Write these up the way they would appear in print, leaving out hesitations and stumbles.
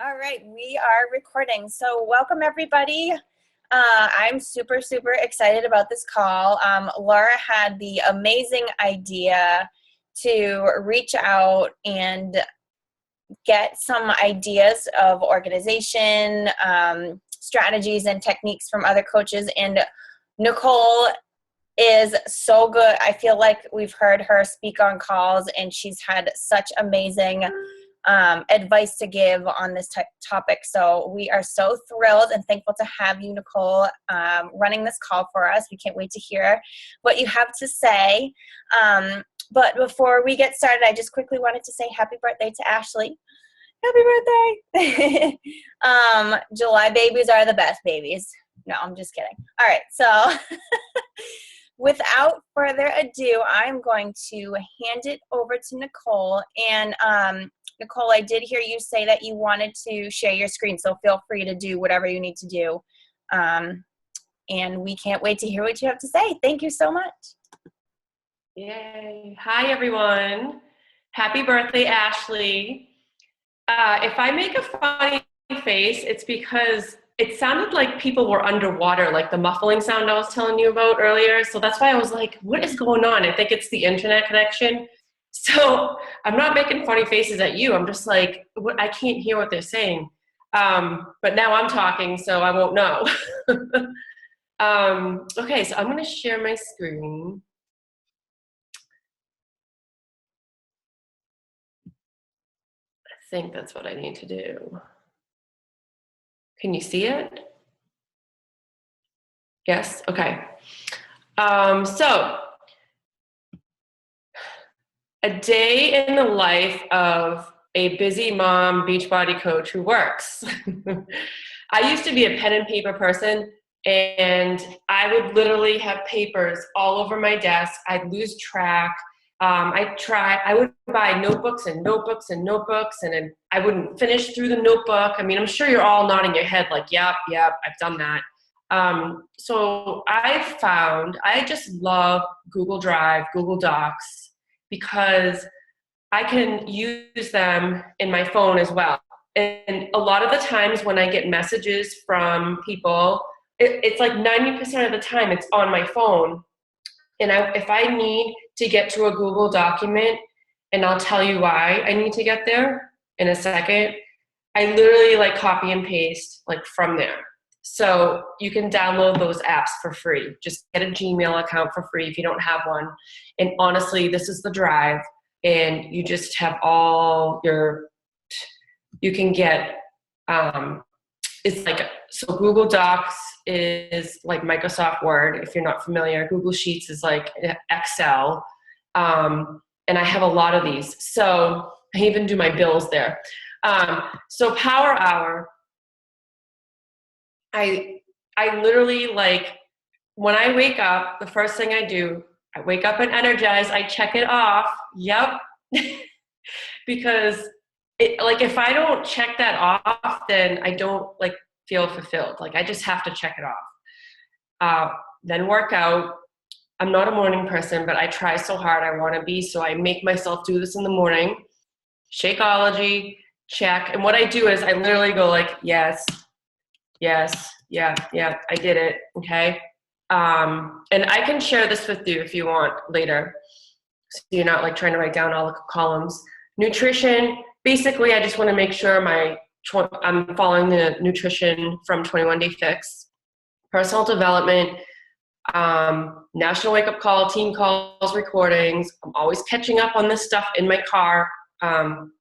All right, we are recording. So welcome everybody. I'm super excited about this call. Laura had the amazing idea to reach out and get some ideas of organization, strategies and techniques from other coaches. And Nicole is so good. I feel like we've heard her speak on calls and she's had such amazing advice to give on this topic. So we are so thrilled and thankful to have you, Nicole, running this call for us. We can't wait to hear what you have to say. But before we get started, I just quickly wanted to say happy birthday to Ashley. Happy birthday. July babies are the best babies. No, I'm just kidding. All right, so without further ado, I'm going to hand it over to Nicole. And Nicole, I did hear you say that you wanted to share your screen, so feel free to do whatever you need to do. And we can't wait to hear what you have to say. Thank you so much. Yay. Hi, everyone. Happy birthday, Ashley. If I make a funny face, it's because it sounded like people were underwater, like the muffling sound I was telling you about earlier. So that's why I was like, what is going on? I think it's the internet connection. So I'm not making funny faces at you. I'm just like, I can't hear what they're saying. But now I'm talking, so I won't know. Okay, so I'm going to share my screen. I think that's what I need to do. Can you see it? Yes? Okay. So, a day in the life of a busy mom Beachbody coach who works. I used to be a pen and paper person, and I would literally have papers all over my desk. I'd lose track. I would buy notebooks and notebooks and notebooks, and then I wouldn't finish through the notebook. I mean, I'm sure you're all nodding your head like, yep, I've done that. So I just love Google Drive, Google Docs, because I can use them in my phone as well. And a lot of the times when I get messages from people, it's like 90% of the time it's on my phone. And if I need to get to a Google document, and I'll tell you why I need to get there in a second, I literally like copy and paste like from there. So you can download those apps for free. Just get a Gmail account for free if you don't have one. And honestly, this is the Drive, and you just have all you can get, it's like, so Google Docs is like Microsoft Word, if you're not familiar. Google Sheets is like Excel. And I have a lot of these. So I even do my bills there. So Power Hour, I literally, like, when I wake up, the first thing I do, I wake up and energize, I check it off. Yep. Because if I don't check that off, then I don't like feel fulfilled. Like, I just have to check it off. Then work out. I'm not a morning person, but I try so hard. I want to be, so I make myself do this in the morning. Shakeology, check. And what I do is I literally go like, yes, yeah, I did it, okay? And I can share this with you if you want later, so you're not like trying to write down all the columns. Nutrition, basically I just want to make sure I'm following the nutrition from 21 Day Fix. Personal development, national wake up call, team calls, recordings. I'm always catching up on this stuff in my car,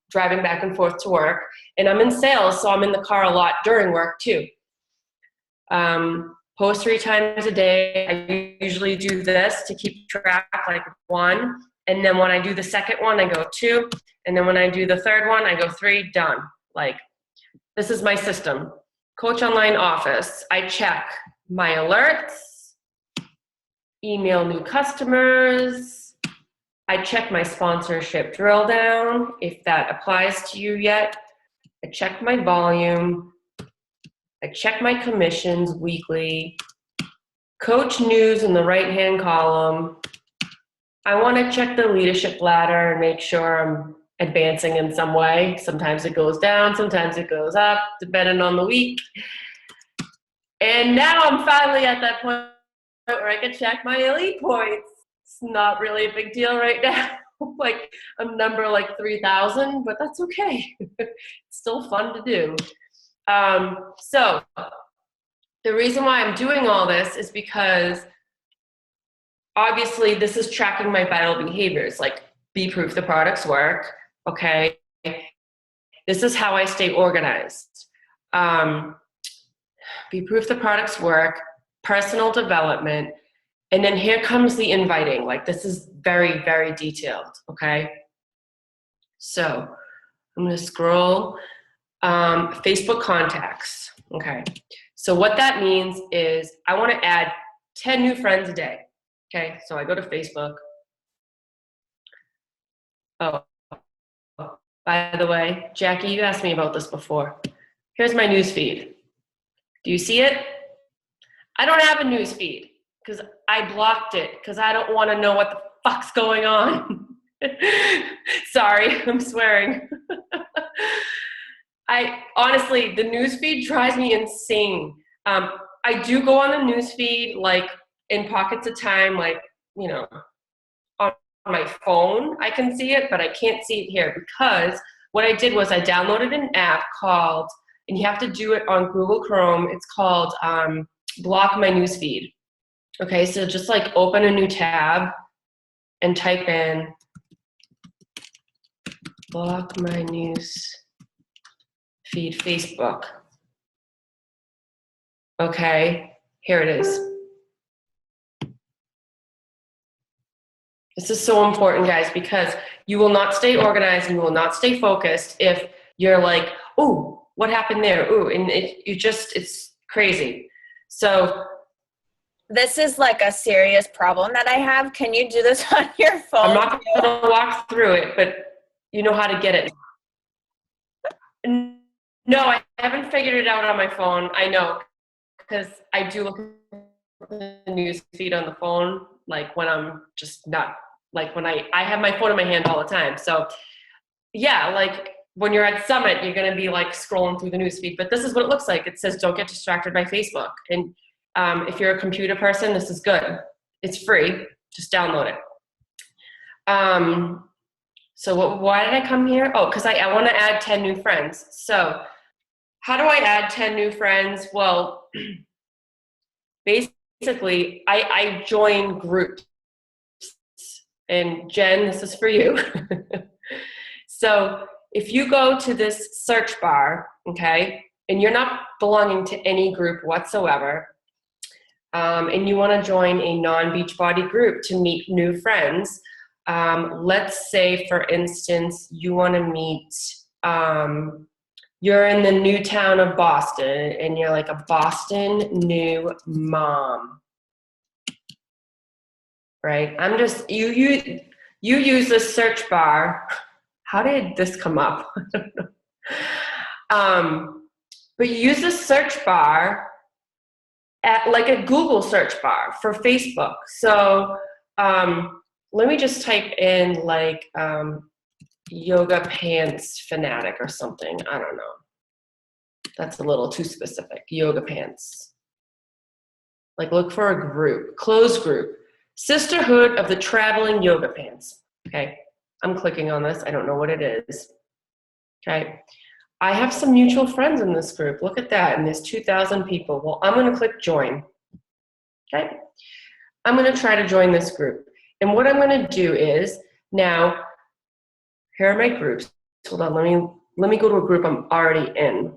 driving back and forth to work. And I'm in sales, so I'm in the car a lot during work too. Post 3 times a day. I usually do this to keep track, like 1. And then when I do the second one, I go 2. And then when I do the third one, I go 3, done. Like, this is my system. Coach Online Office. I check my alerts, email new customers. I check my sponsorship drill down, if that applies to you yet. I check my volume. I check my commissions weekly. Coach news in the right-hand column. I want to check the leadership ladder and make sure I'm advancing in some way. Sometimes it goes down, sometimes it goes up, depending on the week. And now I'm finally at that point where I can check my elite points. It's not really a big deal right now. Like I'm number like 3,000, but that's okay. It's still fun to do. So the reason why I'm doing all this is because obviously this is tracking my vital behaviors, like be proof the products work, okay? This is how I stay organized. Be proof the products work, personal development, and then here comes the inviting. Like this is very, very detailed, okay? So I'm gonna scroll. Facebook contacts, okay? So what that means is I wanna add 10 new friends a day, okay? So I go to Facebook. Oh, by the way, Jackie, you asked me about this before. Here's my news feed. Do you see it? I don't have a news feed because I blocked it because I don't want to know what the fuck's going on. Sorry, I'm swearing. Honestly, the news feed drives me insane. I do go on the news feed like in pockets of time, like, you know, on my phone, I can see it, but I can't see it here because what I did was I downloaded an app called, and you have to do it on Google Chrome, it's called Block My Newsfeed. Okay, so just like open a new tab and type in Block My News Feed Facebook. Okay, here it is. This is so important, guys, because you will not stay organized and you will not stay focused if you're like, oh, what happened there? Ooh, and it's crazy. So This is like a serious problem that I have. Can you do this on your phone? I'm not going to walk through it, but you know how to get it. No, I haven't figured it out on my phone. I know, because I do look at the news feed on the phone, like when I'm just not, like when I have my phone in my hand all the time. So yeah, like when you're at Summit, you're gonna be like scrolling through the news feed, but this is what it looks like. It says, don't get distracted by Facebook. And if you're a computer person, this is good. It's free, just download it. So why did I come here? Oh, because I want to add 10 new friends. So how do I add 10 new friends? Well, basically, I join groups. And Jen, this is for you. So if you go to this search bar, okay, and you're not belonging to any group whatsoever, and you want to join a non-Beachbody group to meet new friends, let's say, for instance, you want to meet, you're in the new town of Boston, and you're like a Boston new mom, right? I'm just, you use this search bar. How did this come up? But you use the search bar at like a Google search bar for Facebook. So let me just type in like yoga pants fanatic or something. I don't know. That's a little too specific. Yoga pants. Like look for a group, closed group. Sisterhood of the Traveling Yoga Pants. Okay, I'm clicking on this. I don't know what it is. Okay, I have some mutual friends in this group. Look at that, and there's 2,000 people. Well, I'm gonna click join. Okay, I'm gonna try to join this group. And what I'm gonna do is, now, here are my groups. Hold on, let me go to a group I'm already in.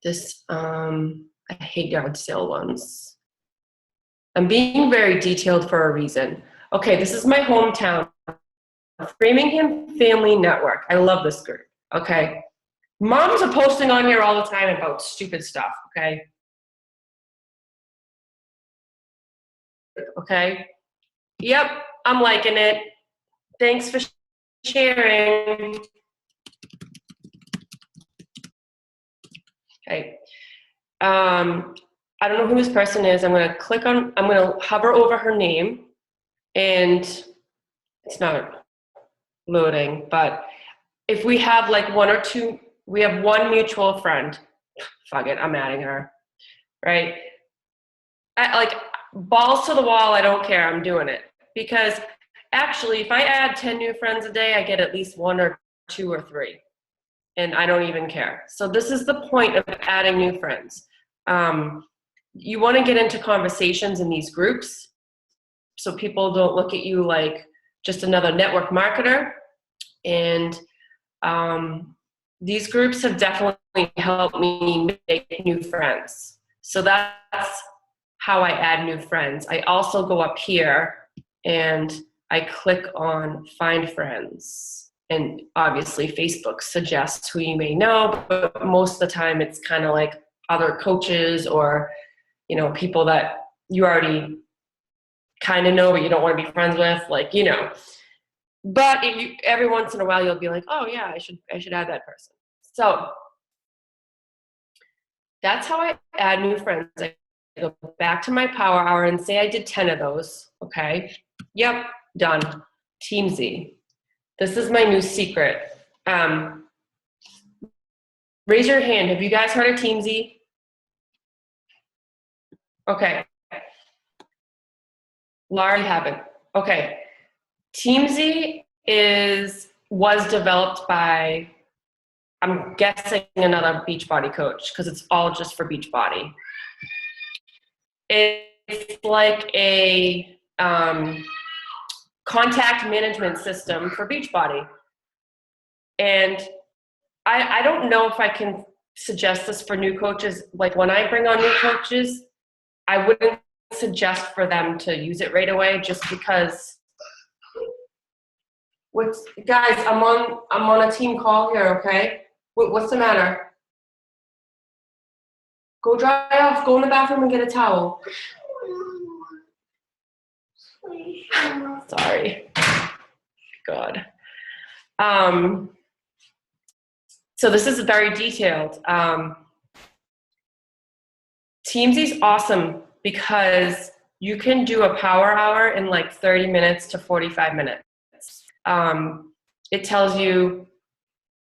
This, I hate yard sale ones. I'm being very detailed for a reason. Okay, this is my hometown, Framingham Family Network. I love this group, okay? Moms are posting on here all the time about stupid stuff, okay? Okay, yep, I'm liking it. Thanks for sharing. Okay, I don't know who this person is. I'm gonna hover over her name, and it's not, loading, but if we have like we have one mutual friend, fuck it, I'm adding her, right? Like, balls to the wall, I don't care, I'm doing it. Because actually, if I add 10 new friends a day, I get at least 1 or 2 or 3. And I don't even care. So this is the point of adding new friends. You want to get into conversations in these groups so people don't look at you like just another network marketer. And these groups have definitely helped me make new friends. So that's how I add new friends. I also go up here and I click on Find Friends. And obviously Facebook suggests who you may know, but most of the time it's kind of like other coaches or, you know, people that you already kind of know but you don't want to be friends with, like, you know. But every once in a while you'll be like, oh yeah, I should add that person. So that's how I add new friends. I go back to my Power Hour and say I did 10 of those. Okay. Yep, done. Teamzy. This is my new secret. Raise your hand. Have you guys heard of Teamzy? Okay. Laura, you haven't. Okay. Teamzy was developed by, I'm guessing, another Beachbody coach, because it's all just for Beachbody. It's like a contact management system for Beachbody. And I don't know if I can suggest this for new coaches. Like, when I bring on new coaches, I wouldn't suggest for them to use it right away, just because guys, I'm on a team call here, okay? What's the matter? Go dry off, go in the bathroom and get a towel. Sorry. God. So this is very detailed. Teamzy's awesome because you can do a Power Hour in like 30 minutes to 45 minutes. It tells you,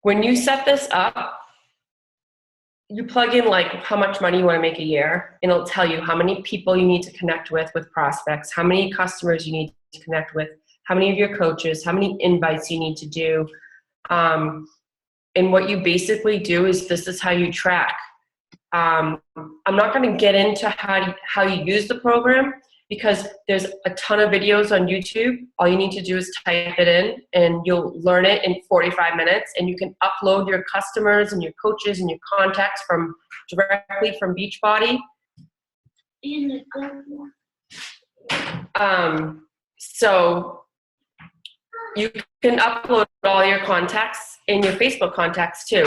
when you set this up, you plug in like how much money you want to make a year, and it'll tell you how many people you need to connect with prospects, how many customers you need to connect with, how many of your coaches, how many invites you need to do. And what you basically do is, this is how you track. I'm not going to get into how you use the program, because there's a ton of videos on YouTube. All you need to do is type it in and you'll learn it in 45 minutes, and you can upload your customers and your coaches and your contacts directly from Beachbody. So you can upload all your contacts and your Facebook contacts too.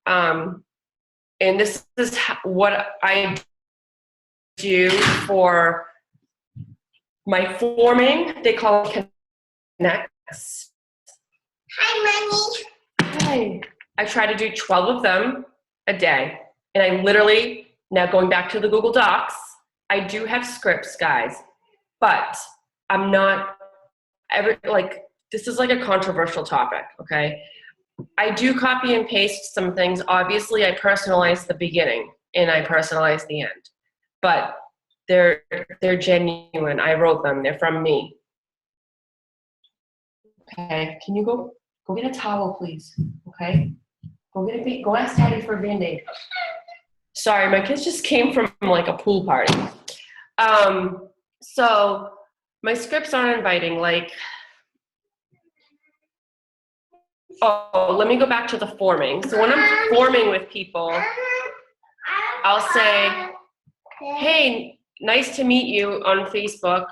And this is what I do for my forming. They call it Connects. Hi, Mommy. Hi. I try to do 12 of them a day. And I literally, now going back to the Google Docs, I do have scripts, guys, but I'm not this is like a controversial topic, okay? I do copy and paste some things. Obviously, I personalize the beginning and I personalize the end, but they're genuine. I wrote them. They're from me. Okay, can you go get a towel, please? Okay, go ask Daddy for a Band-Aid. Sorry, my kids just came from like a pool party. So my scripts aren't inviting. Like, oh, let me go back to the forming. So when I'm forming with people, I'll say, hey, nice to meet you on Facebook.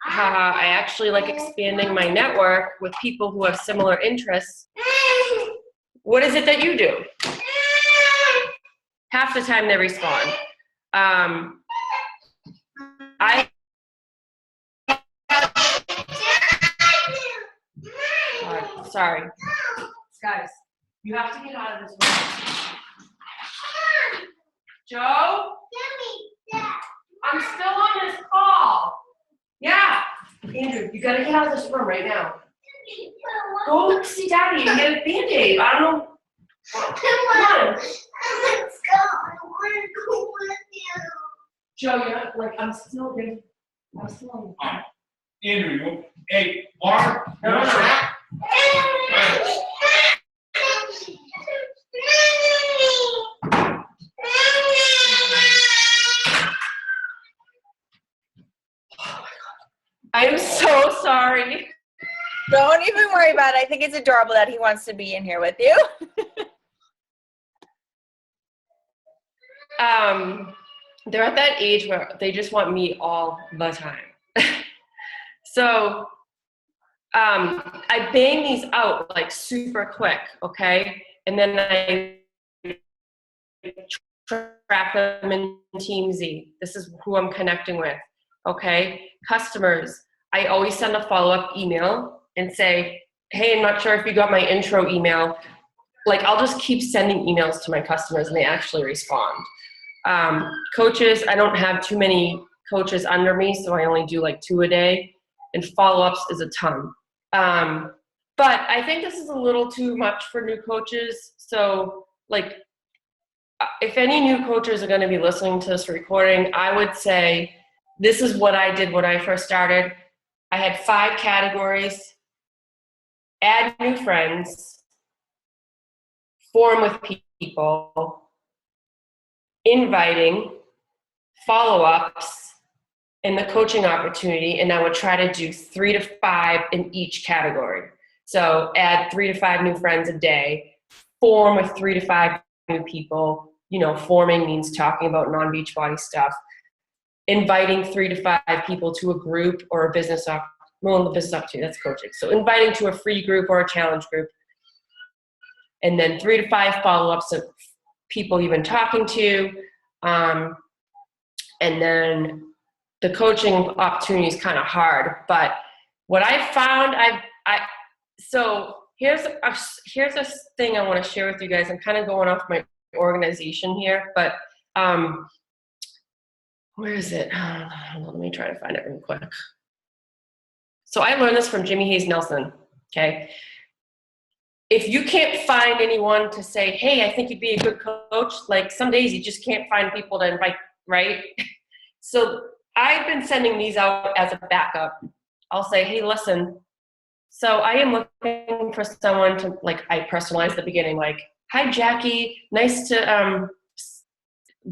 I actually like expanding my network with people who have similar interests. What is it that you do? Half the time they respond. Sorry. Guys, you have to get out of this room. Joe? I'm still on this call. Yeah. Andrew, you gotta get out of this room right now. Go see Daddy and get a Band-Aid. I don't know. Come on. Let's go. I want to go with you. Joe, you're like, I'm still good. I'm still on the phone. Andrew, hey, Laura. No. I am so sorry. Don't even worry about it. I think it's adorable that he wants to be in here with you. They're at that age where they just want me all the time. So I bang these out like super quick, okay? And then I track them in TeamZ. This is who I'm connecting with, okay? Customers, I always send a follow-up email and say, hey, I'm not sure if you got my intro email. Like, I'll just keep sending emails to my customers and they actually respond. Coaches, I don't have too many coaches under me, so I only do like 2 a day, and follow-ups is a ton. But I think this is a little too much for new coaches. So like, if any new coaches are going to be listening to this recording, I would say this is what I did when I first started. I had 5 categories: add new friends, form with people, inviting, follow-ups, and the coaching opportunity, and I would try to do 3 to 5 in each category. So add 3 to 5 new friends a day, form with 3 to 5 new people. You know, forming means talking about non-Beachbody stuff. Inviting 3 to 5 people to a group or a business the business opportunity, that's coaching. So inviting to a free group or a challenge group. And then 3 to 5 follow-ups of people you've been talking to. And then the coaching opportunity is kind of hard, but what I found, so here's a thing I want to share with you guys. I'm kind of going off my organization here, but where is it? Let me try to find it real quick. So I learned this from Jimmy Hayes Nelson, okay? If you can't find anyone to say, hey, I think you'd be a good coach, like some days you just can't find people to invite, right? So I've been sending these out as a backup. I'll say, hey, listen, so I am looking for someone to, like, I personalize the beginning, like, hi, Jackie, nice to,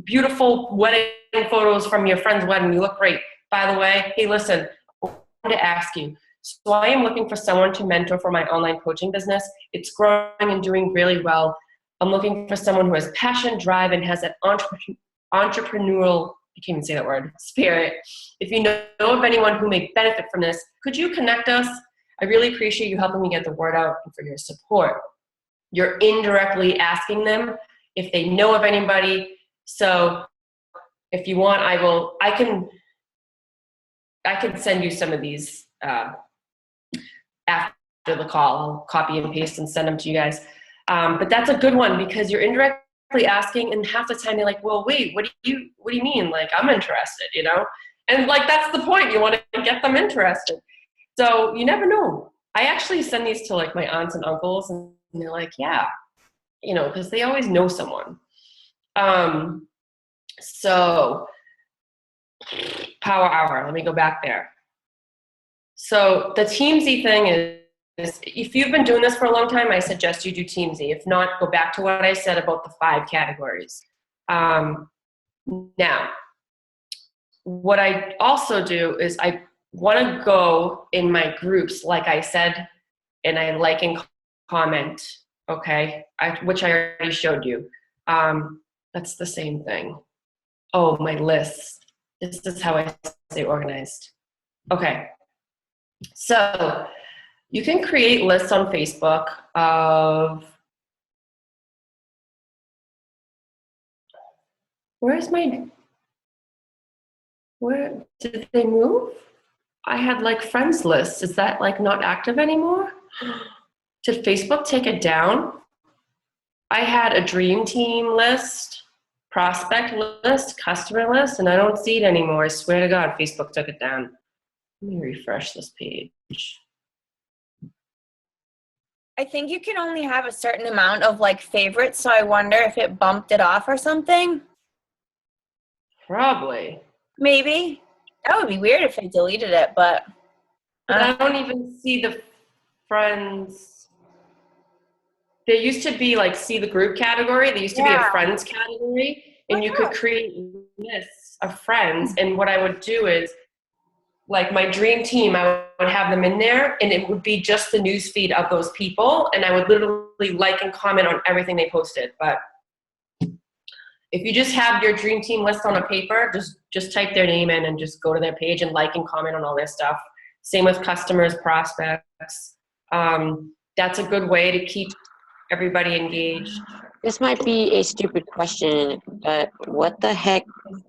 beautiful wedding photos from your friend's wedding, you look great. By the way, hey, listen, I wanted to ask you, so I am looking for someone to mentor for my online coaching business. It's growing and doing really well. I'm looking for someone who has passion, drive, and has that entrepreneurial, I can't even say that word, spirit. If you know of anyone who may benefit from this, could you connect us? I really appreciate you helping me get the word out and for your support. You're indirectly asking them if they know of anybody. So if you want, I can send you some of these after the call. I'll copy and paste and send them to you guys. But that's a good one because you're indirectly asking, and half the time they're like, well, wait, what do you mean? Like, I'm interested, you know? And like, that's the point. You want to get them interested. So you never know. I actually send these to like my aunts and uncles, and they're like, yeah, you know, because they always know someone. So Power Hour, let me go back there. So the TeamZ thing is, if you've been doing this for a long time, I suggest you do TeamZ. If not, go back to what I said about the 5 categories. Now, what I also do is I want to go in my groups, like I said, and I like and comment, okay, which I already showed you. That's the same thing. Oh, my lists. This is how I stay organized. Okay. So you can create lists on Facebook of, where did they move? I had like friends lists. Is that like not active anymore? Did Facebook take it down? I had a dream team list, prospect list, customer list, and I don't see it anymore. I swear to God, Facebook took it down. Let me refresh this page. I think you can only have a certain amount of like favorites, so I wonder if it bumped it off or something. Probably. Maybe. That would be weird if they deleted it, but But I don't even see the friends. There used to be like see the group category. There used to be a Yeah. friends category, and you could yeah. create lists of friends. And what I would do is, like my dream team, I would have them in there, and it would be just the news feed of those people, and I would literally like and comment on everything they posted. But if you just have your dream team list on a paper, just type their name in and just go to their page and like and comment on all their stuff. Same with customers, prospects. That's a good way to keep everybody engaged. This might be a stupid question, but what the heck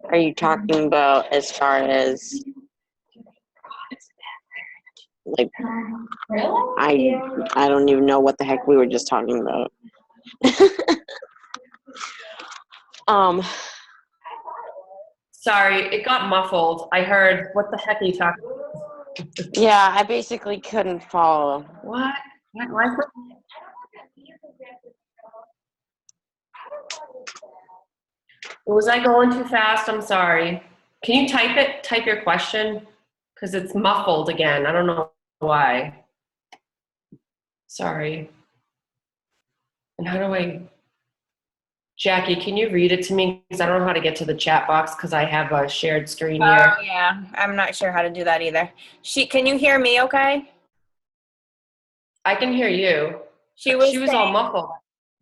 are you talking about as far as like I don't even know what the heck we were just talking about. Sorry, it got muffled. I heard, what the heck are you talking about? Yeah, I basically couldn't follow. What? Why? Was I going too fast? I'm sorry. Can you type your question? Because it's muffled again. I don't know why. Sorry. And how do Jackie, can you read it to me? Because I don't know how to get to the chat box because I have a shared screen here. Oh yeah, I'm not sure how to do that either. Can you hear me okay? I can hear you. She was all muffled.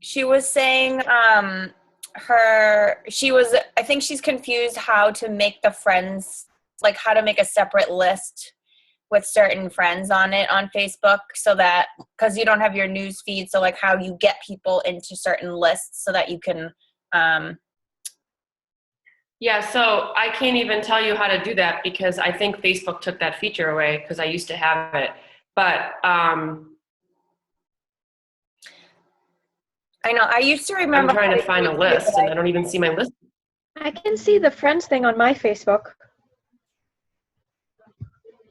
She was saying I think she's confused how to make the friends, like how to make a separate list with certain friends on it on Facebook, so that, because you don't have your news feed, so like how you get people into certain lists so that you can Yeah, so I can't even tell you how to do that because I think Facebook took that feature away because I used to have it. But I know I used to remember I'm trying how to find a use it, list but and I don't even see my list. I can see the friends thing on my Facebook.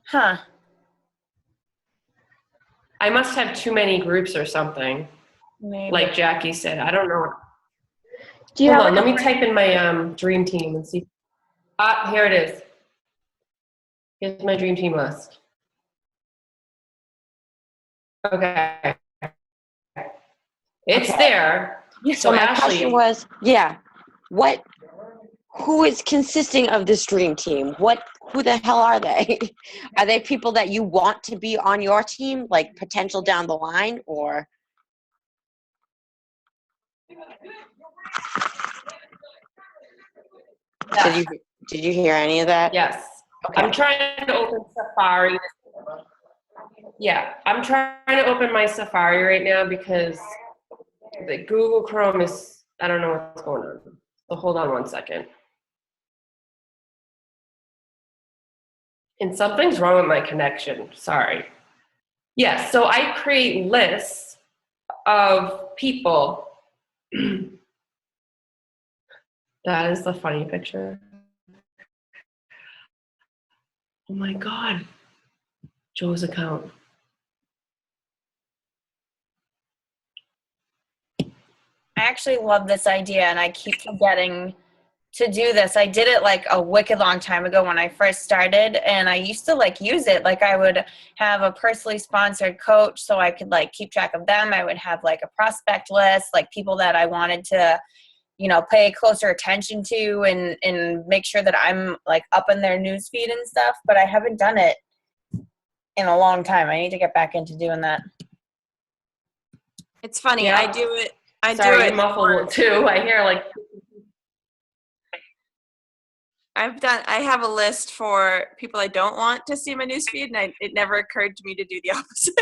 Huh. I must have too many groups or something, Maybe. like Jackie said. I don't know. Do you Hold have on, like, let me type in my dream team and see. Here it is. Here's my dream team list. Okay. It's there. So my Ashley, question was, who is consisting of this dream team? Who the hell are they? Are they people that you want to be on your team, like potential down the line, or? Did you hear any of that? yes. Okay. I'm trying to open Safari. Yeah, I'm trying to open my Safari right now because the Google Chrome is, I don't know what's going on. So hold on one second. And something's wrong with my connection. Sorry. Yes, so I create lists of people. That is the funny picture. Oh my God. Joe's account. I actually love this idea, and I keep forgetting to do this. I did it like a wicked long time ago when I first started, and I used to like use it. Like I would have a personally sponsored coach so I could like keep track of them. I would have like a prospect list, like people that I wanted to, pay closer attention to and make sure that I'm like up in their news feed and stuff. But I haven't done it in a long time. I need to get back into doing that. It's funny. Yeah. I do it. Sorry, you're muffled too. I hear like. I have a list for people I don't want to see my newsfeed, and it never occurred to me to do the opposite.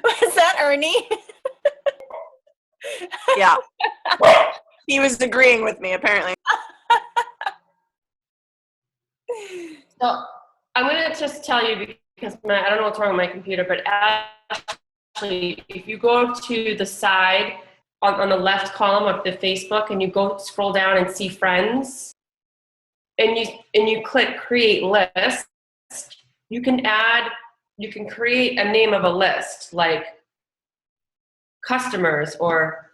Was that Ernie? Yeah. He was agreeing with me, apparently. So I'm going to just tell you because I don't know what's wrong with my computer, but actually, if you go to the side on the left column of the Facebook and you go scroll down and see friends, and you click create list, you can create a name of a list, like customers or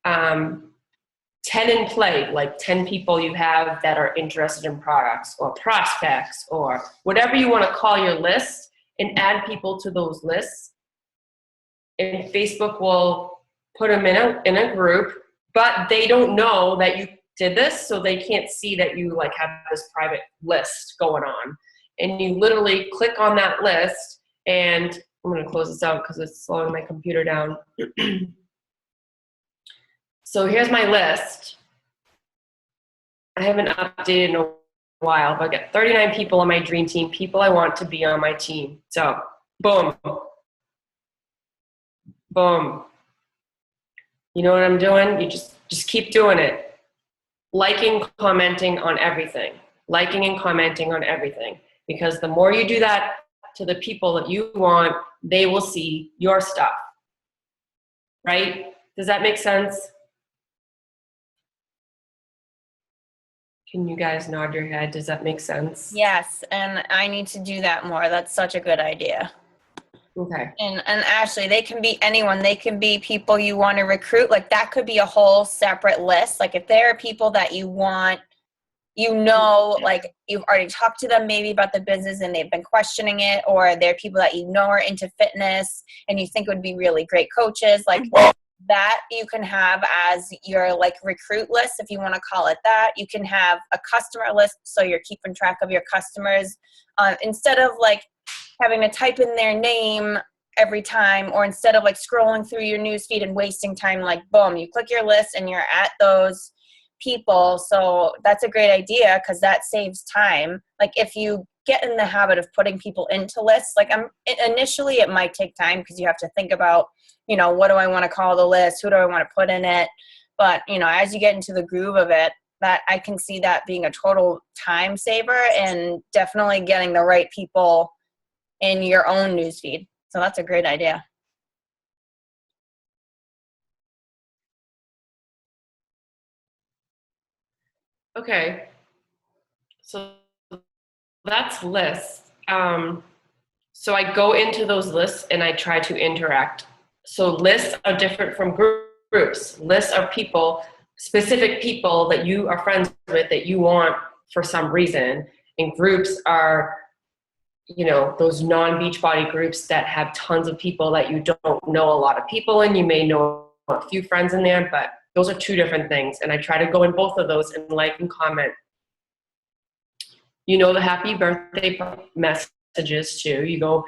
10 in play, like 10 people you have that are interested in products, or prospects, or whatever you want to call your list, and add people to those lists. And Facebook will put them in a group, but they don't know that you did this, so they can't see that you like have this private list going on. And you literally click on that list, and I'm going to close this out because it's slowing my computer down. So here's my list. I haven't updated in a while, but I've got 39 people on my dream team, people I want to be on my team. So boom. Boom. You know what I'm doing? You just keep doing it. Liking, commenting on everything. Liking and commenting on everything. Because the more you do that to the people that you want, they will see your stuff. Right? Does that make sense? Can you guys nod your head? Does that make sense? Yes, and I need to do that more. That's such a good idea. Okay. And Ashley, they can be anyone. They can be people you want to recruit. Like that could be a whole separate list. Like if there are people that you want, like you've already talked to them maybe about the business and they've been questioning it, or they're people that you know are into fitness and you think would be really great coaches, like that you can have as your like recruit list, if you want to call it that. You can have a customer list, so you're keeping track of your customers instead of like having to type in their name every time, or instead of like scrolling through your newsfeed and wasting time, like boom, you click your list and you're at those people. So that's a great idea because that saves time. Like if you get in the habit of putting people into lists, like initially it might take time because you have to think about, what do I want to call the list? Who do I want to put in it? But, as you get into the groove of it, that I can see that being a total time saver and definitely getting the right people in your own newsfeed. So that's a great idea. Okay. So that's lists. So I go into those lists and I try to interact. So lists are different from groups. Lists are people, specific people that you are friends with that you want for some reason. And groups are, those non-Beachbody groups that have tons of people that you don't know a lot of people in. You may know a few friends in there, but those are two different things. And I try to go in both of those and like and comment. The happy birthday messages too. You go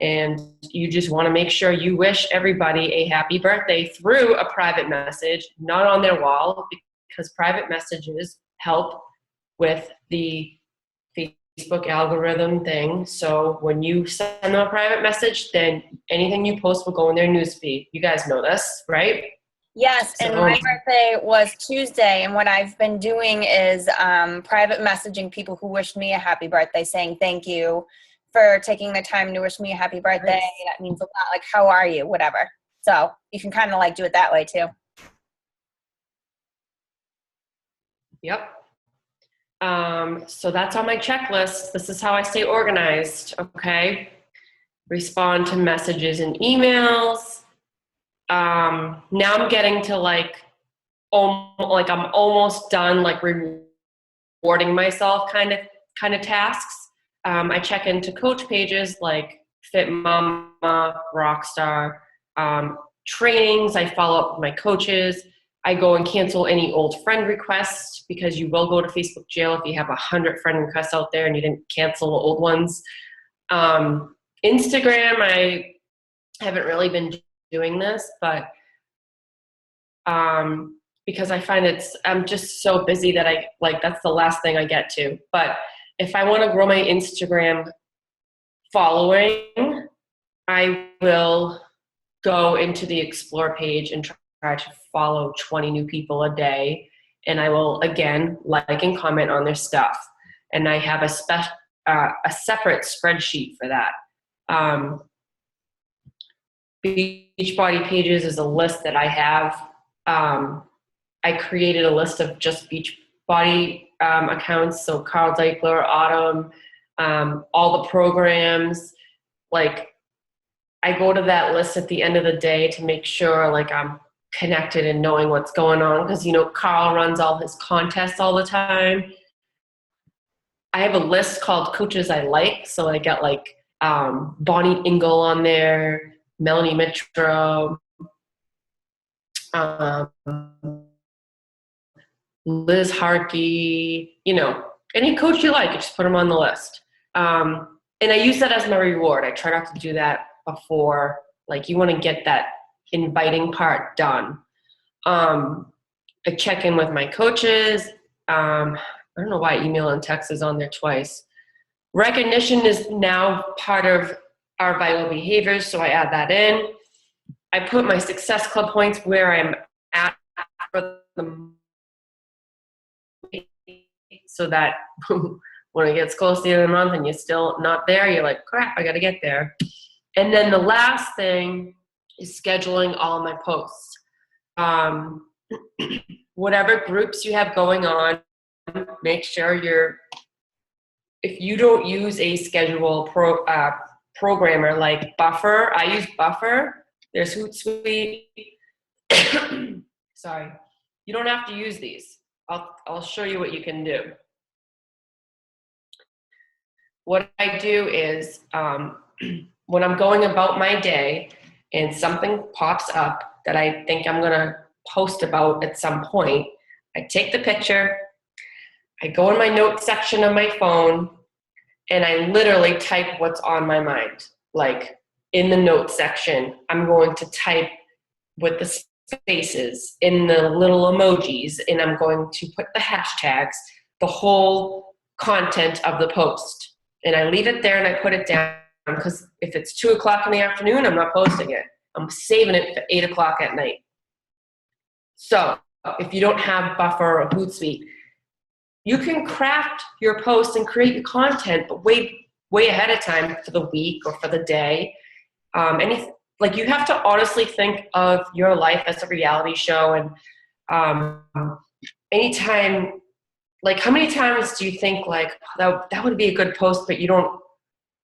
and you just want to make sure you wish everybody a happy birthday through a private message, not on their wall, because private messages help with the Facebook algorithm thing. So when you send them a private message, then anything you post will go in their newsfeed. You guys know this, right? Yes, and my birthday was Tuesday, and what I've been doing is private messaging people who wished me a happy birthday, saying thank you for taking the time to wish me a happy birthday. Nice. That means a lot, like how are you, whatever. So you can kind of like do it that way too. Yep. So that's on my checklist. This is how I stay organized, okay? Respond to messages and emails. Now I'm getting to I'm almost done like rewarding myself kind of tasks. I check into coach pages like Fit Mama, Rockstar, trainings. I follow up with my coaches. I go and cancel any old friend requests because you will go to Facebook jail if you have 100 friend requests out there and you didn't cancel the old ones. Instagram, I haven't really been doing this, but because I find I'm just so busy that that's the last thing I get to. But if I want to grow my Instagram following, I will go into the Explore page and try to follow 20 new people a day. And I will, again, like and comment on their stuff. And I have a separate spreadsheet for that. Beachbody pages is a list that I have. I created a list of just Beachbody accounts. So Carl Deichler, Autumn, all the programs. Like, I go to that list at the end of the day to make sure like I'm connected and knowing what's going on, because Carl runs all his contests all the time. I have a list called Coaches I Like, so I got like Bonnie Engel on there, Melanie Mitro, Liz Harkey, any coach you like, you just put them on the list. And I use that as my reward. I try not to do that before, like you want to get that inviting part done. I check in with my coaches. I don't know why email and text is on there twice. Recognition is now part of our vital behaviors, so I add that in. I put my Success Club points where I'm at for the so that when it gets close to the end of the month and you're still not there, you're like, crap, I got to get there. And then the last thing is scheduling all my posts. Whatever groups you have going on, make sure if you don't use a schedule programmer like Buffer, I use Buffer. There's Hootsuite. Sorry. You don't have to use these. I'll show you what you can do. What I do is when I'm going about my day and something pops up that I think I'm going to post about at some point, I take the picture, I go in my notes section of my phone, and I literally type what's on my mind. Like in the notes section, I'm going to type with the spaces in the little emojis, and I'm going to put the hashtags, the whole content of the post. And I leave it there and I put it down, because if it's 2 o'clock in the afternoon, I'm not posting it. I'm saving it for 8 o'clock at night. So if you don't have Buffer or Hootsuite, you can craft your posts and create your content, but way ahead of time for the week or for the day. Like you have to honestly think of your life as a reality show, and anytime, like how many times do you think like that would be a good post, but you're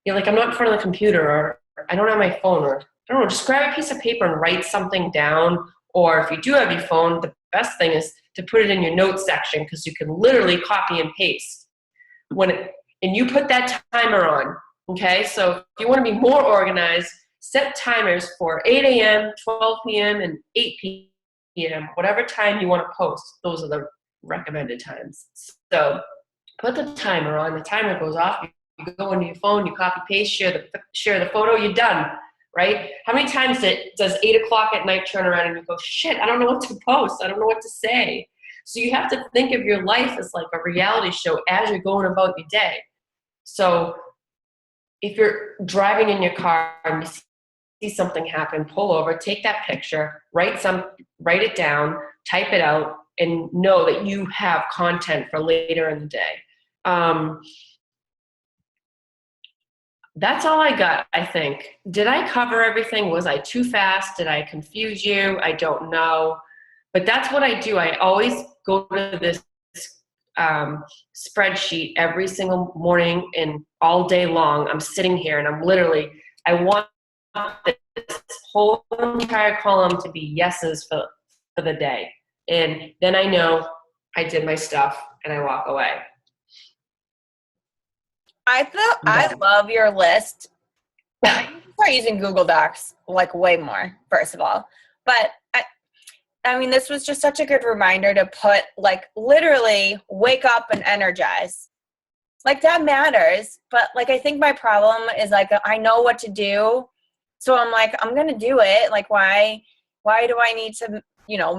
like, I'm not in front of the computer, or I don't have my phone, or I don't know, just grab a piece of paper and write something down. Or if you do have your phone, the best thing is to put it in your notes section, because you can literally copy and paste. And you put that timer on, okay? So if you want to be more organized, set timers for 8 a.m., 12 p.m., and 8 p.m., whatever time you want to post. Those are the recommended times. So put the timer on, the timer goes off, you go into your phone, you copy paste, share the photo, you're done, right? How many times does 8 o'clock at night turn around and you go, shit, I don't know what to post, I don't know what to say. So you have to think of your life as like a reality show as you're going about your day. So if you're driving in your car and you see something happen, pull over, take that picture, write it down, type it out, and know that you have content for later in the day. That's all I got, I think. Did I cover everything? Was I too fast? Did I confuse you? I don't know. But that's what I do. I always go to this spreadsheet every single morning and all day long. I'm sitting here and I want this whole entire column to be yeses for the day. And then I know I did my stuff and I walk away. I love your list. I start using Google Docs like way more, first of all. But I mean, this was just such a good reminder to put like literally wake up and energize. Like that matters. But like I think my problem is like I know what to do. So I'm like, I'm gonna do it. Like why do I need to,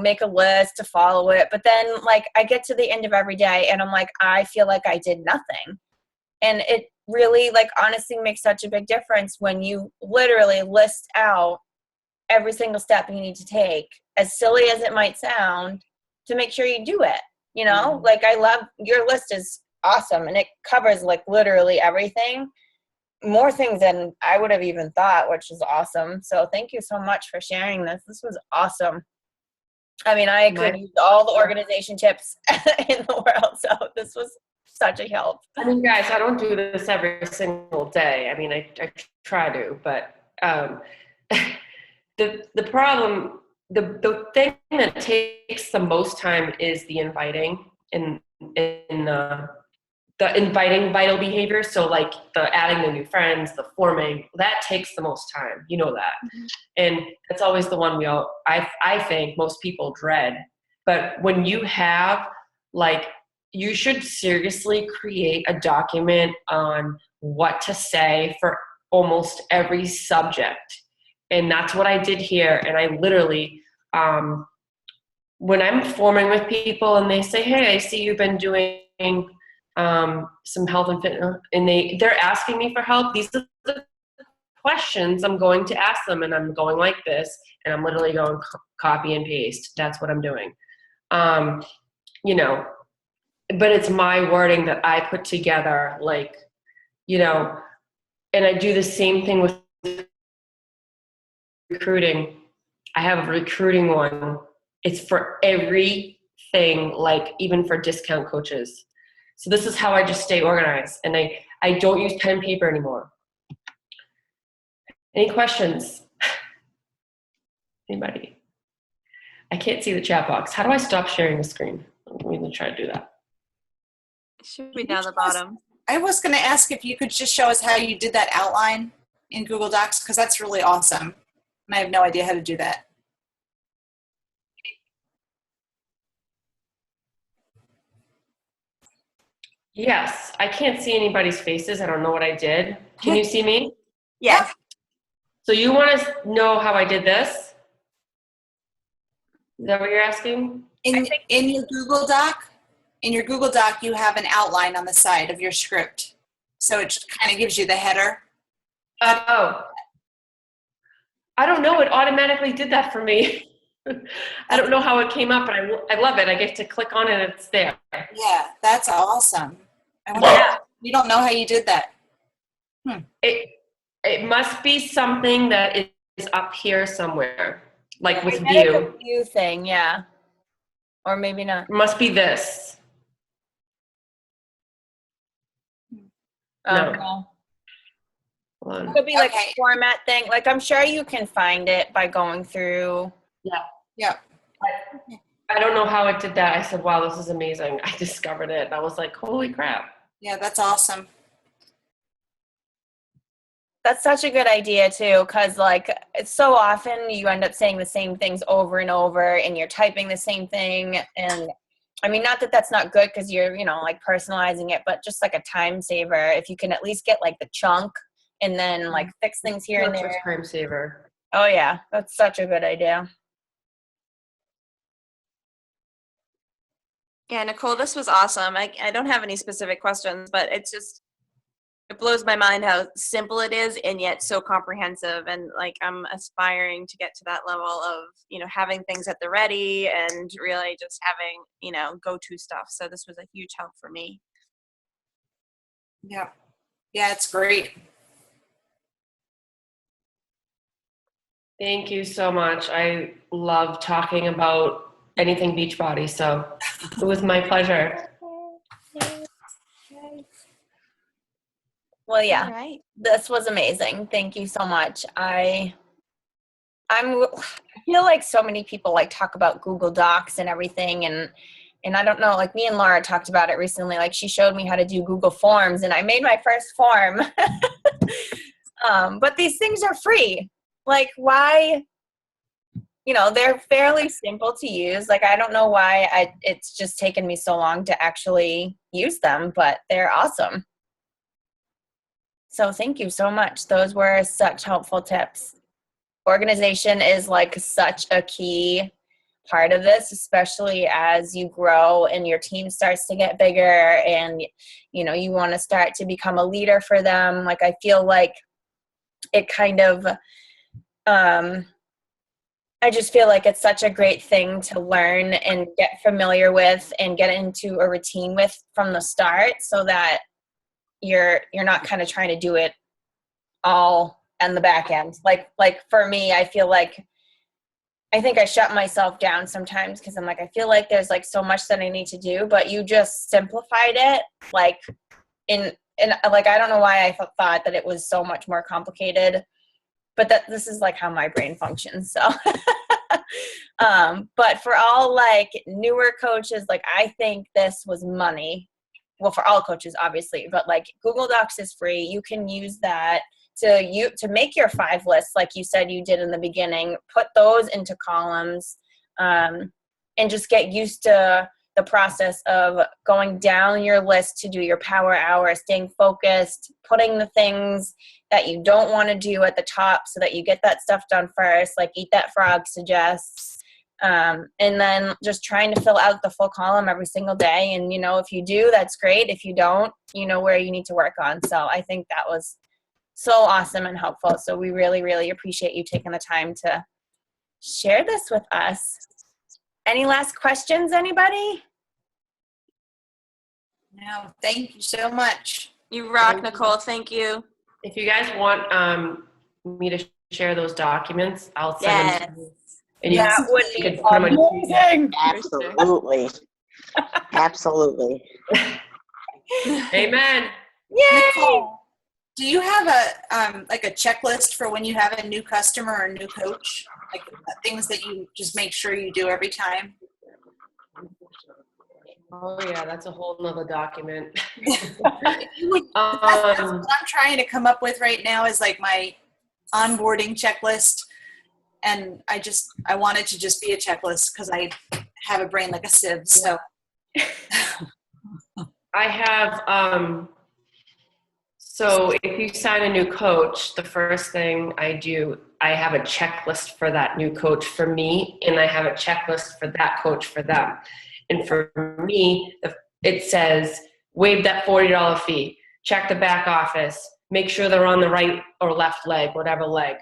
make a list to follow it? But then like I get to the end of every day and I'm like, I feel like I did nothing. And it really, like, honestly makes such a big difference when you literally list out every single step you need to take, as silly as it might sound, to make sure you do it. Mm-hmm. Like, I love your list is awesome, and it covers, like, literally everything. More things than I would have even thought, which is awesome. So thank you so much for sharing this. This was awesome. I mean, I could use all the organization tips in the world, so this was such a help. I mean, guys, I don't do this every single day. I mean, I try to, but the problem, the thing that takes the most time is the inviting and the inviting vital behavior. So like the adding the new friends, the forming, that takes the most time. You know that. And that's always the one I think most people dread. But when you have, like, you should seriously create a document on what to say for almost every subject. And that's what I did here. And I literally, when I'm forming with people and they say, hey, I see you've been doing some health and fitness, and they're asking me for help, these are the questions I'm going to ask them, and I'm going like this, and I'm literally going copy and paste. That's what I'm doing. You know, but it's my wording that I put together, like, you know, and I do the same thing with recruiting. I have a recruiting one. It's for everything, like even for discount coaches. So this is how I just stay organized, and I don't use pen and paper anymore. Any questions? Anybody? I can't see the chat box. How do I stop sharing the screen? Let me try to do that. Should be down the bottom. I was going to ask if you could just show us how you did that outline in Google Docs, because that's really awesome. And I have no idea how to do that. Yes, I can't see anybody's faces. I don't know what I did. Can you see me? Yes. So you want to know how I did this? Is that what you're asking? In your Google Doc, you have an outline on the side of your script. So it kind of gives you the header. Oh. I don't know. It automatically did that for me. I don't know how it came up, but I love it. I get to click on it and it's there. Yeah, that's awesome. You don't know how you did that. It must be something that is up here somewhere, like with I bet it's view. a view thing, yeah. Or maybe not. It must be this. No. No. Hold on. It could be like Okay. a format thing. Like, I'm sure you can find it by going through. Yeah. I don't know how it did that. I said, wow, this is amazing. I discovered it. And I was like, holy crap. Yeah, that's awesome. That's such a good idea too, because like it's so often you end up saying the same things over and over, and you're typing the same thing. And I mean, not that that's not good because you're, you know, like personalizing it, but just like a time saver. If you can at least get like the chunk and then like fix things here and That's there. a time saver. Oh yeah, that's such a good idea. Yeah, Nicole, this was awesome. I don't have any specific questions, but it blows my mind how simple it is and yet so comprehensive. And like, I'm aspiring to get to that level of, you know, having things at the ready and really just having, you know, go-to stuff. So this was a huge help for me. Yeah. Yeah, it's great. Thank you so much. I love talking about anything Beachbody, so it was my pleasure. Well, yeah. All right. This was amazing. Thank you so much. I feel like so many people like talk about Google Docs and everything, and I don't know, like me and Laura talked about it recently. Like she showed me how to do Google Forms, and I made my first form. But these things are free. Like why? You know, they're fairly simple to use. Like I don't know why it's just taken me so long to actually use them, but they're awesome. So thank you so much. Those were such helpful tips. Organization is like such a key part of this, especially as you grow and your team starts to get bigger and, you know, you want to start to become a leader for them. Like I feel like it kind of, I just feel like it's such a great thing to learn and get familiar with and get into a routine with from the start so that you're not kind of trying to do it all on the back end. Like for me, I feel like I think I shut myself down sometimes because I'm like, I feel like there's like so much that I need to do, but you just simplified it like in like, I don't know why I thought that it was so much more complicated, but that this is like how my brain functions. So, but for all like newer coaches, like I think this was money. Well, for all coaches, obviously, but like Google Docs is free. You can use that to make your 5 lists, like you said you did in the beginning. Put those into columns, and just get used to the process of going down your list to do your power hour, staying focused, putting the things that you don't want to do at the top so that you get that stuff done first, like Eat That Frog suggests. And then just trying to fill out the full column every single day. And, you know, if you do, that's great. If you don't, you know where you need to work on. So I think that was so awesome and helpful. So we really, really appreciate you taking the time to share this with us. Any last questions, anybody? No, thank you so much. You rock, Nicole. Thank you. If you guys want me to share those documents, I'll send them to you. And you That would you be could put them on amazing. Absolutely. Absolutely. Amen. Yay! Nicole, do you have a like a checklist for when you have a new customer or a new coach? Like things that you just make sure you do every time? Oh yeah, that's a whole nother document. That's what I'm trying to come up with right now is like my onboarding checklist. And I want it to just be a checklist because I have a brain like a sieve. So I have, so if you sign a new coach, the first thing I do, I have a checklist for that new coach for me, and I have a checklist for that coach for them. And for me, it says, waive that $40 fee, check the back office, make sure they're on the right or left leg, whatever leg.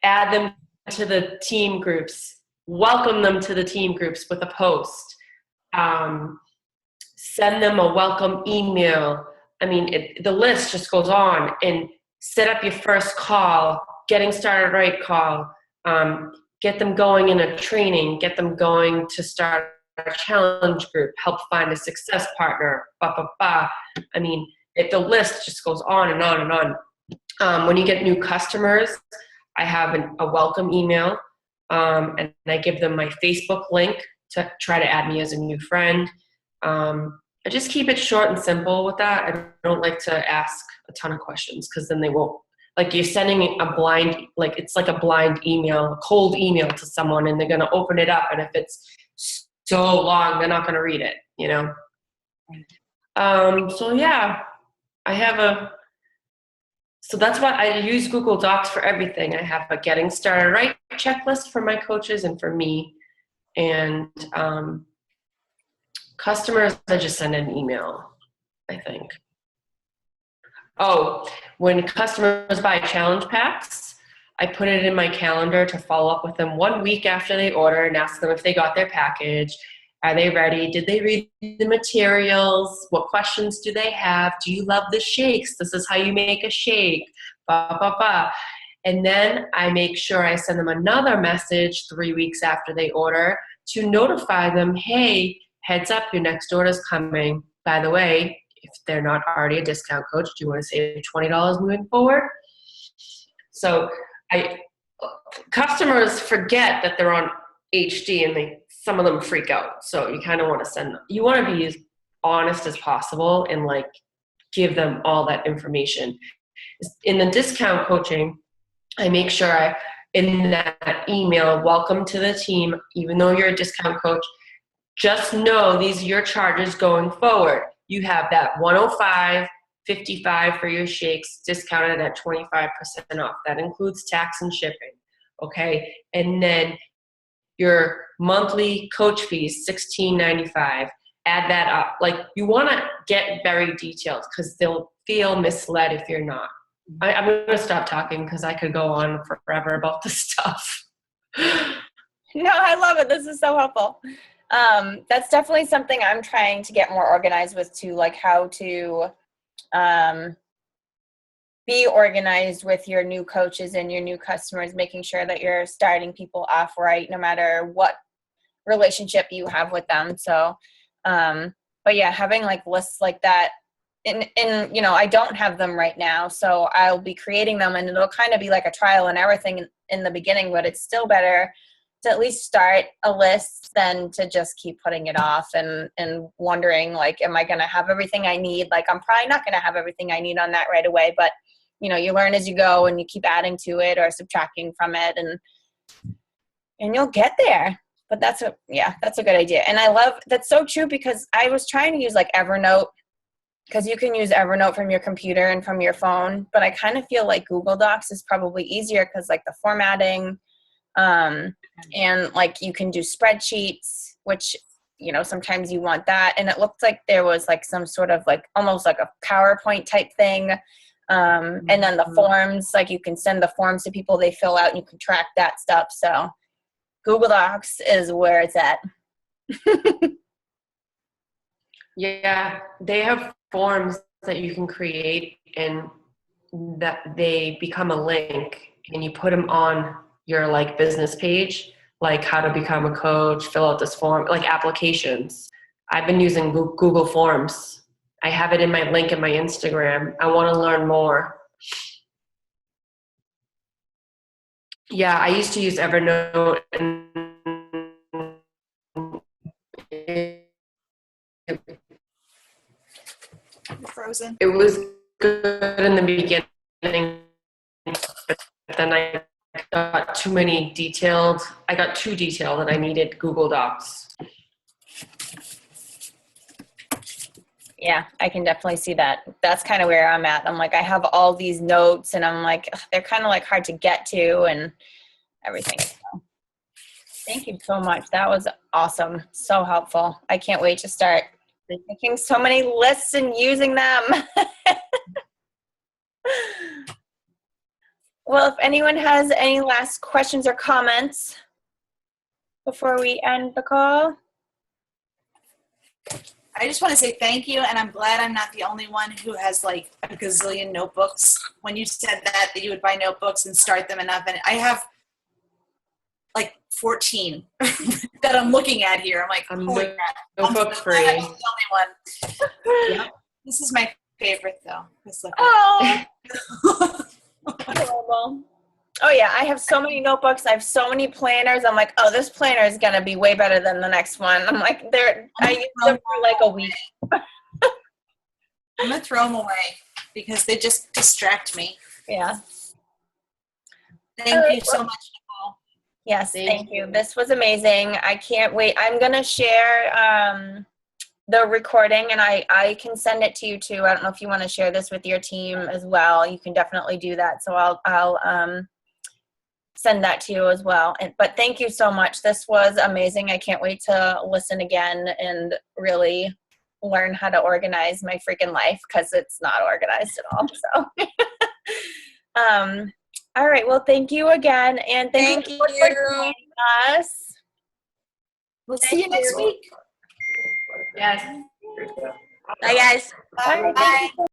Add them to the team groups, welcome them to the team groups with a post, send them a welcome email. I mean, the list just goes on. And set up your first call, getting started right call, get them going in a training, get them going to start a challenge group, help find a success partner, blah, blah, blah. I mean, the list just goes on and on and on. When you get new customers, I have a welcome email, and I give them my Facebook link to try to add me as a new friend. I just keep it short and simple with that. I don't like to ask a ton of questions because then they won't. Like you're sending a blind, like it's like a blind email, a cold email to someone, and they're going to open it up. And if it's so long, they're not going to read it, you know? So yeah, so that's why I use Google Docs for everything. I have a getting started right checklist for my coaches and for me. And customers, I just send an email, I think. Oh, when customers buy challenge packs, I put it in my calendar to follow up with them 1 week after they order and ask them if they got their package. Are they ready? Did they read the materials? What questions do they have? Do you love the shakes? This is how you make a shake. Blah, blah, blah. And then I make sure I send them another message 3 weeks after they order to notify them, hey, heads up, your next order is coming. By the way, if they're not already a discount coach, do you want to save $20 moving forward? So customers forget that they're on HD and some of them freak out. So you kind of want to send them. You want to be as honest as possible and like give them all that information. In the discount coaching, I make sure in that email, welcome to the team, even though you're a discount coach, just know these are your charges going forward. You have that $105.55 for your shakes discounted at 25% off. That includes tax and shipping, okay? And then your monthly coach fees, $16.95. Add that up. Like you want to get very detailed because they'll feel misled if you're not. I'm going to stop talking because I could go on forever about this stuff. No, I love it. This is so helpful. That's definitely something I'm trying to get more organized with too, like how to be organized with your new coaches and your new customers, making sure that you're starting people off right, no matter what relationship you have with them. So, but yeah, having like lists like that, and you know, I don't have them right now, so I'll be creating them, and it'll kind of be like a trial and everything in the beginning, but it's still better to at least start a list than to just keep putting it off and wondering, like, am I going to have everything I need? Like, I'm probably not going to have everything I need on that right away, but you know, you learn as you go and you keep adding to it or subtracting from it, and you'll get there. But that's a good idea. And I love, that's so true, because I was trying to use like Evernote, because you can use Evernote from your computer and from your phone, but I kind of feel like Google Docs is probably easier because like the formatting, and like you can do spreadsheets, which, you know, sometimes you want that. And it looked like there was like some sort of like almost like a PowerPoint type thing. And then the forms, like you can send the forms to people, they fill out, and you can track that stuff. So Google Docs is where it's at. Yeah, they have forms that you can create, and that they become a link, and you put them on your like business page, like how to become a coach, fill out this form, like applications. I've been using Google Forms. I have it in my link in my Instagram. I want to learn more. Yeah, I used to use Evernote, and Frozen. it was good in the beginning, but then I got too detailed, and I needed Google Docs. Yeah, I can definitely see that. That's kind of where I'm at. I'm like, I have all these notes, and I'm like, ugh, they're kind of like hard to get to and everything. So, thank you so much. That was awesome. So helpful. I can't wait to start making so many lists and using them. Well, if anyone has any last questions or comments before we end the call. I just want to say thank you, and I'm glad I'm not the only one who has like a gazillion notebooks. When you said that you would buy notebooks and start them enough, and I have like 14 that I'm looking at here. I'm like, holy crap. Notebook I'm free. the only one. Yep. This is my favorite though. Oh, adorable. Oh yeah, I have so many notebooks. I have so many planners. I'm like, oh, this planner is gonna be way better than the next one. I'm like, I use them for like a week. I'm gonna throw them away because they just distract me. Yeah. Thank you so much, Nicole. Yes, thank you. This was amazing. I can't wait. I'm gonna share the recording, and I can send it to you too. I don't know if you want to share this with your team as well. You can definitely do that. So I'll send that to you as well. But thank you so much. This was amazing. I can't wait to listen again and really learn how to organize my freaking life, because it's not organized at all. So all right, well, thank you again, and thank you for joining us. We'll see you next week. Yes. Bye, guys. Bye. Thank you so